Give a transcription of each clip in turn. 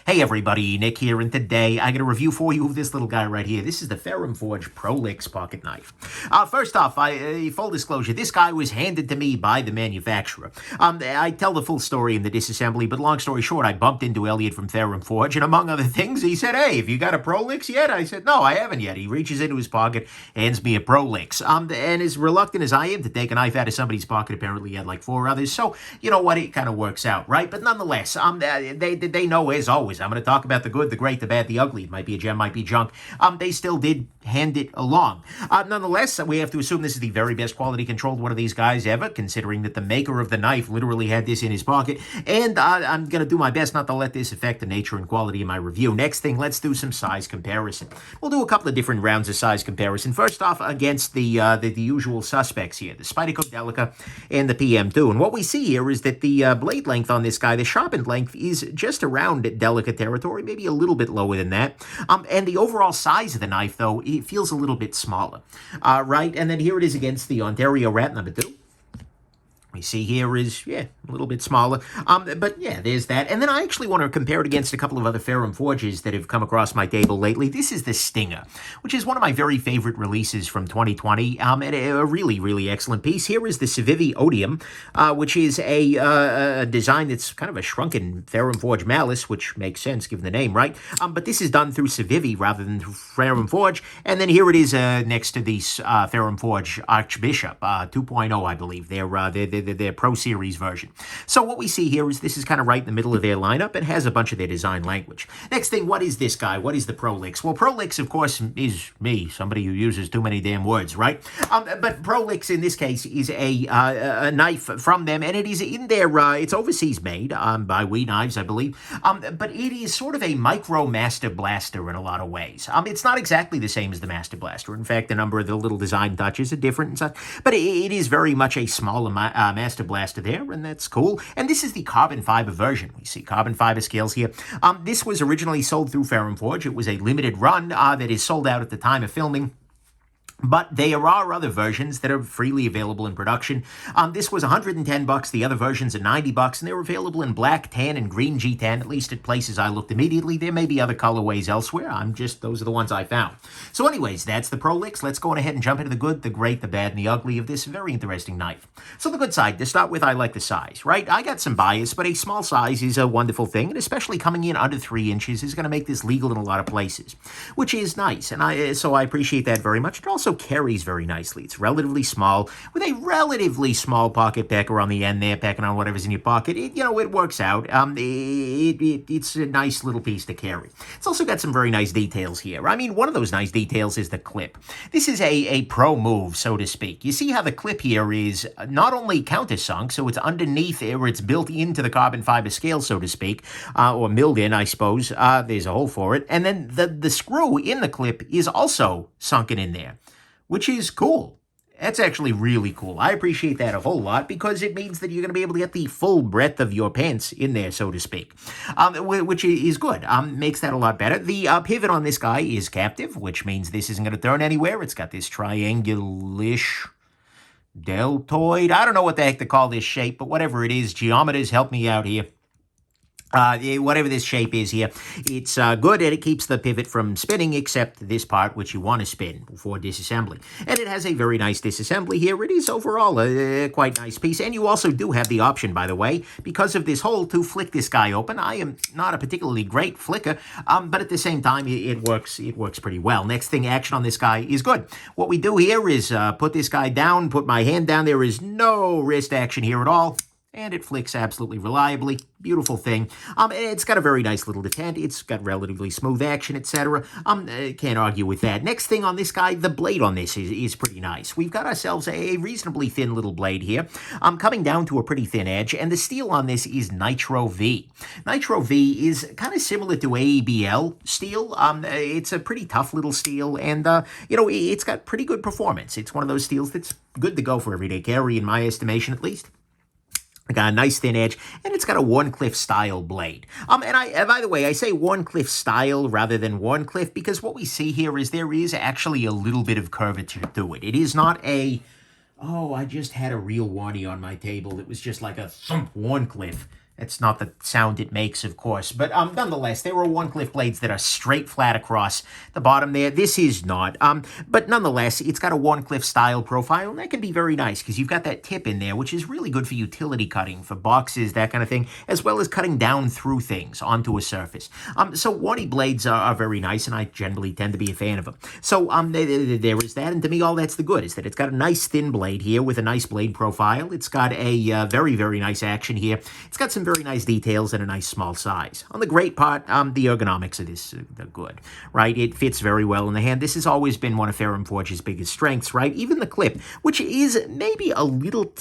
Hey everybody, Nick here, and today I got a review for you of this little guy right here. This is the Ferrum Forge Prolix pocket knife. First off, full disclosure, this guy was handed to me by the manufacturer. I tell the full story in the disassembly, but long story short, I bumped into Elliot from Ferrum Forge, and among other things, he said, "Hey, have you got a Prolix yet?" I said, "No, I haven't yet." He reaches into his pocket, hands me a Prolix. And as reluctant as I am to take a knife out of somebody's pocket, apparently he had like 4 others, so you know what, it kind of works out, right? But nonetheless, they know, as always, I'm going to talk about the good, the great, the bad, the ugly. It might be a gem, might be junk. They still did hand it along. Nonetheless, we have to assume this is the very best quality controlled one of these guys ever, considering that the maker of the knife literally had this in his pocket. And I'm going to do my best not to let this affect the nature and quality of my review. Next thing, let's do some size comparison. We'll do a couple of different rounds of size comparison. First off, against the usual suspects here, the Spyderco Delica and the PM2. And what we see here is that the blade length on this guy, the sharpened length, is just around Delica territory, maybe a little bit lower than that. And the overall size of the knife, though, it feels a little bit smaller. Right, and then here it is against the Ontario Rat number 2. We see here is, a little bit smaller. But yeah, there's that. And then I actually want to compare it against a couple of other Ferrum Forges that have come across my table lately. This is the Stinger, which is one of my very favorite releases from 2020, and a really, really excellent piece. Here is the Civivi Odium, which is a design that's kind of a shrunken Ferrum Forge Malice, which makes sense given the name, right? But this is done through Civivi rather than through Ferrum Forge. And then here it is next to the Ferrum Forge Archbishop 2.0, I believe. Their Pro Series version. So what we see here is this is kind of right in the middle of their lineup and has a bunch of their design language. Next thing, what is this guy? What is the Prolix? Well, Prolix, of course, is me, somebody who uses too many damn words, right? But Prolix, in this case, is a knife from them, and it is in their, it's overseas made by We Knives, I believe, but it is sort of a micro Master Blaster in a lot of ways. It's not exactly the same as the Master Blaster. In fact, a number of the little design touches are different and such, but it is very much a smaller Master Blaster there, and that's cool. And this is the carbon fiber version. We see carbon fiber scales here. This was originally sold through Ferrum Forge. It was a limited run that is sold out at the time of filming. But there are other versions that are freely available in production. This was $110. The other versions are $90, and they're available in black, tan, and green G10, at least at places I looked immediately. There may be other colorways elsewhere. Those are the ones I found. So anyways, that's the Prolix. Let's go on ahead and jump into the good, the great, the bad, and the ugly of this very interesting knife. So the good side, to start with, I like the size, right? I got some bias, but a small size is a wonderful thing, and especially coming in under 3 inches is going to make this legal in a lot of places, which is nice, and so I appreciate that very much. It also carries very nicely. It's relatively small, with a relatively small pocket pecker on the end there, pecking on whatever's in your pocket. It works out. It's a nice little piece to carry. It's also got some very nice details here. I mean, one of those nice details is the clip. This is a pro move, so to speak. You see how the clip here is not only countersunk, so it's underneath it, or it's built into the carbon fiber scale, so to speak, or milled in, I suppose. There's a hole for it. And then the screw in the clip is also sunken in there, which is cool. That's actually really cool. I appreciate that a whole lot because it means that you're going to be able to get the full breadth of your pants in there, so to speak, which is good. Makes that a lot better. The pivot on this guy is captive, which means this isn't going to turn anywhere. It's got this triangular-ish deltoid. I don't know what the heck to call this shape, but whatever it is, geometers, help me out here. Whatever this shape is here, it's good, and it keeps the pivot from spinning, except this part, which you want to spin before disassembly. And it has a very nice disassembly here. It is overall a quite nice piece. And you also do have the option, by the way, because of this hole, to flick this guy open. I am not a particularly great flicker, but at the same time, it works pretty well. Next thing, action on this guy is good. What we do here is put this guy down, put my hand down. There is no wrist action here at all. And it flicks absolutely reliably. Beautiful thing. And it's got a very nice little detent. It's got relatively smooth action, etc. Can't argue with that. Next thing on this guy, the blade on this is pretty nice. We've got ourselves a reasonably thin little blade here, coming down to a pretty thin edge, and the steel on this is Nitro V. Nitro V is kind of similar to ABL steel. It's a pretty tough little steel, and it's got pretty good performance. It's one of those steels that's good to go for everyday carry, in my estimation, at least. Got a nice thin edge, and it's got a Wharncliffe style blade. By the way, I say Wharncliffe style rather than Wharncliffe because what we see here is there is actually a little bit of curvature to it. It is not a, I just had a real Warnie on my table. It was just like a thump Wharncliffe. It's not the sound it makes, of course, but nonetheless, there are one-cliff blades that are straight flat across the bottom there. This is not, but nonetheless, it's got a one-cliff style profile, and that can be very nice because you've got that tip in there, which is really good for utility cutting, for boxes, that kind of thing, as well as cutting down through things onto a surface. So Warney blades are very nice, and I generally tend to be a fan of them. So there is that, and to me, all that's the good is that it's got a nice thin blade here with a nice blade profile. It's got a very, very nice action here. It's got some very nice details and a nice small size. On the great part, the ergonomics of this, they're good, right? It fits very well in the hand. This has always been one of Ferrum Forge's biggest strengths, right? Even the clip, which is maybe a little...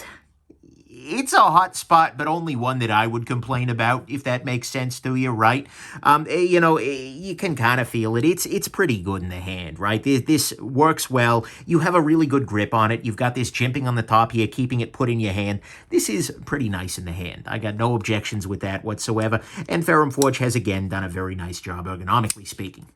It's a hot spot, but only one that I would complain about, if that makes sense to you, right? You can kind of feel it. It's pretty good in the hand, right? This works well. You have a really good grip on it. You've got this jimping on the top here, keeping it put in your hand. This is pretty nice in the hand. I got no objections with that whatsoever. And Ferrum Forge has, again, done a very nice job, ergonomically speaking.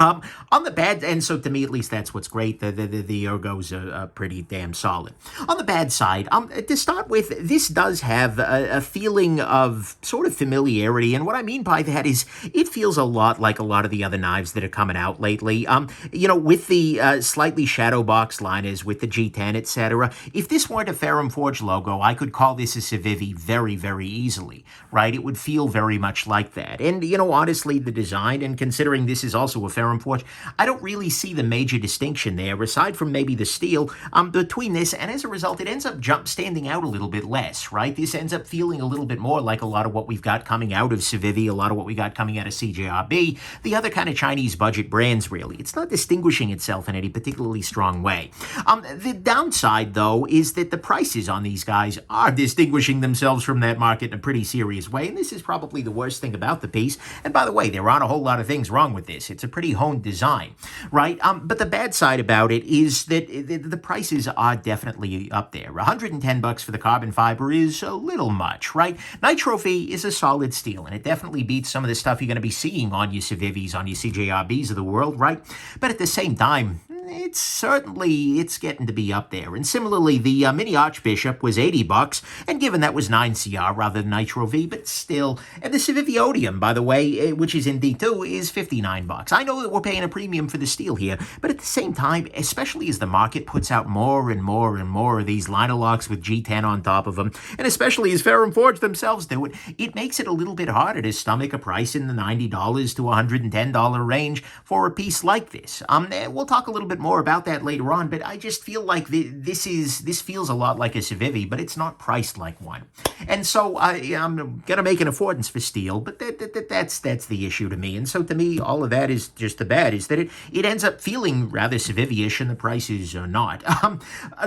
On the bad, and so to me at least that's what's great, the ergos are pretty damn solid. On the bad side, to start with, this does have a feeling of sort of familiarity, and what I mean by that is it feels a lot like a lot of the other knives that are coming out lately. With the slightly shadow box liners, with the G10, etc. If this weren't a Ferrum Forge logo, I could call this a Civivi very, very easily, right? It would feel very much like that. And, honestly, the design, and considering this is also a Ferrum Forge, I don't really see the major distinction there, aside from maybe the steel, between this, and as a result, it ends up standing out a little bit less, right? This ends up feeling a little bit more like a lot of what we've got coming out of Civivi, a lot of what we got coming out of CJRB, the other kind of Chinese budget brands, really. It's not distinguishing itself in any particularly strong way. The downside, though, is that the prices on these guys are distinguishing themselves from that market in a pretty serious way, and this is probably the worst thing about the piece. And by the way, there aren't a whole lot of things wrong with this. It's a pretty honed design, right? But the bad side about it is that the prices are definitely up there. $110 for the carbon fiber is a little much, right? Nitro V is a solid steel, and it definitely beats some of the stuff you're going to be seeing on your Civivis, on your CJRBs of the world, right? But at the same time, it's getting to be up there. And similarly, the Mini Archbishop was $80, and given that was 9CR rather than Nitro V, but still. And the Civivi Odium, by the way, which is in D2, is $59. I know that we're paying a premium for the steel here, but at the same time, especially as the market puts out more and more and more of these liner locks with G10 on top of them, and especially as Ferrum Forge themselves do it, it makes it a little bit harder to stomach a price in the $90 to $110 range for a piece like this. We'll talk a little bit more about that later on, but I just feel like this feels a lot like a Civivi, but it's not priced like one. And so I'm gonna make an affordance for steel, but that's the issue to me. And so to me, all of that is just the bad, is that it ends up feeling rather Civivi-ish, and the prices are not.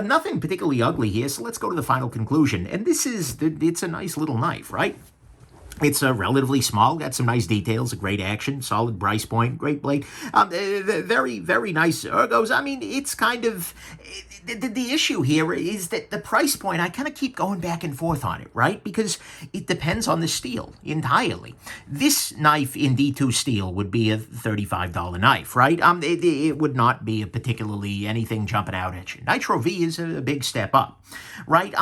Nothing particularly ugly here, so let's go to the final conclusion. And it's a nice little knife, right? It's relatively small, got some nice details, a great action, solid price point, great blade. Very, very nice ergos. I mean, it's kind of... The issue here is that the price point, I kind of keep going back and forth on it, right? Because it depends on the steel entirely. This knife in D2 steel would be a $35 knife, right? It would not be a particularly anything jumping out at you. Nitro V is a big step up, right?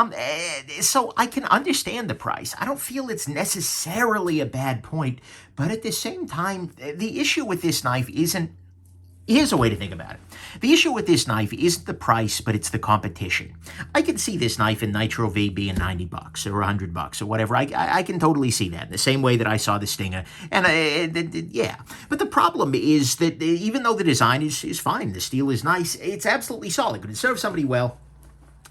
So I can understand the price. I don't feel it's necessarily a bad point, but at the same time, the issue with this knife isn't... Here's a way to think about it. The issue with this knife isn't the price, but it's the competition. I can see this knife in Nitro V being $90 or $100 or whatever. I can totally see that in the same way that I saw the Stinger. And yeah. But the problem is that even though the design is fine, the steel is nice, it's absolutely solid. Could it serve somebody well?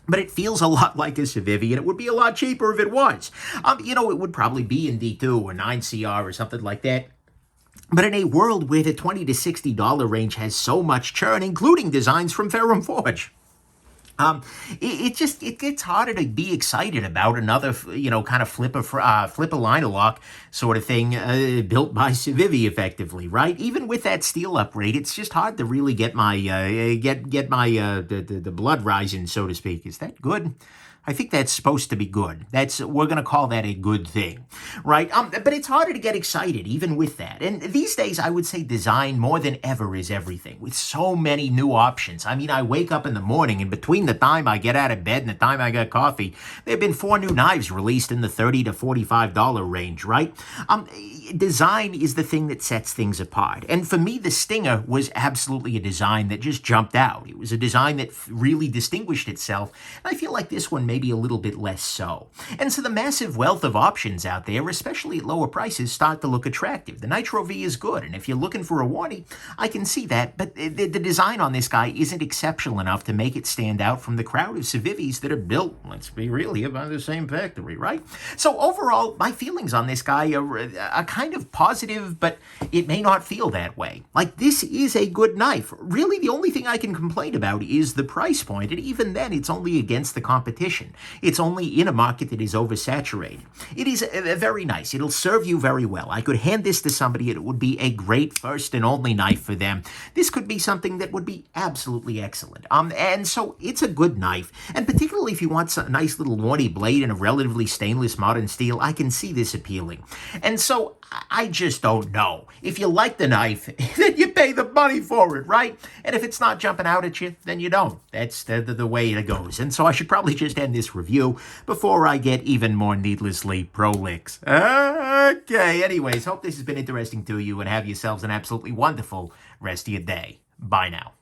But it feels a lot like a Civivi, and it would be a lot cheaper if it was. It would probably be in D2 or 9CR or something like that. But in a world where the $20 to $60 range has so much churn, including designs from Ferrum Forge, it gets harder to be excited about another, kind of flip a liner lock sort of thing built by Civivi, effectively, right? Even with that steel upgrade, it's just hard to really get my the blood rising, so to speak. Is that good? I think that's supposed to be good. We're going to call that a good thing, right? But it's harder to get excited even with that. And these days, I would say design more than ever is everything, with so many new options. I mean, I wake up in the morning, and between the time I get out of bed and the time I get coffee, there have been 4 new knives released in the $30 to $45 range, right? Design is the thing that sets things apart. And for me, the Stinger was absolutely a design that just jumped out. It was a design that really distinguished itself. And I feel like this one maybe a little bit less so. And so the massive wealth of options out there, especially at lower prices, start to look attractive. The Nitro V is good, and if you're looking for a warranty, I can see that, but the design on this guy isn't exceptional enough to make it stand out from the crowd of Civivis that are built, let's be real here, by the same factory, right? So overall, my feelings on this guy are kind of positive, but it may not feel that way. Like, this is a good knife. Really, the only thing I can complain about is the price point, and even then, it's only against the competition. It's only in a market that is oversaturated. It is very nice. It'll serve you very well. I could hand this to somebody, and it would be a great first and only knife for them. This could be something that would be absolutely excellent. And so it's a good knife, and particularly if you want a nice little warty blade in a relatively stainless modern steel, I can see this appealing. And so I just don't know. If you like the knife, then you pay the money for it, right? And if it's not jumping out at you, then you don't. That's the way it goes. And so I should probably just end this review before I get even more needlessly prolix. Okay, anyways, hope this has been interesting to you, and have yourselves an absolutely wonderful rest of your day. Bye now.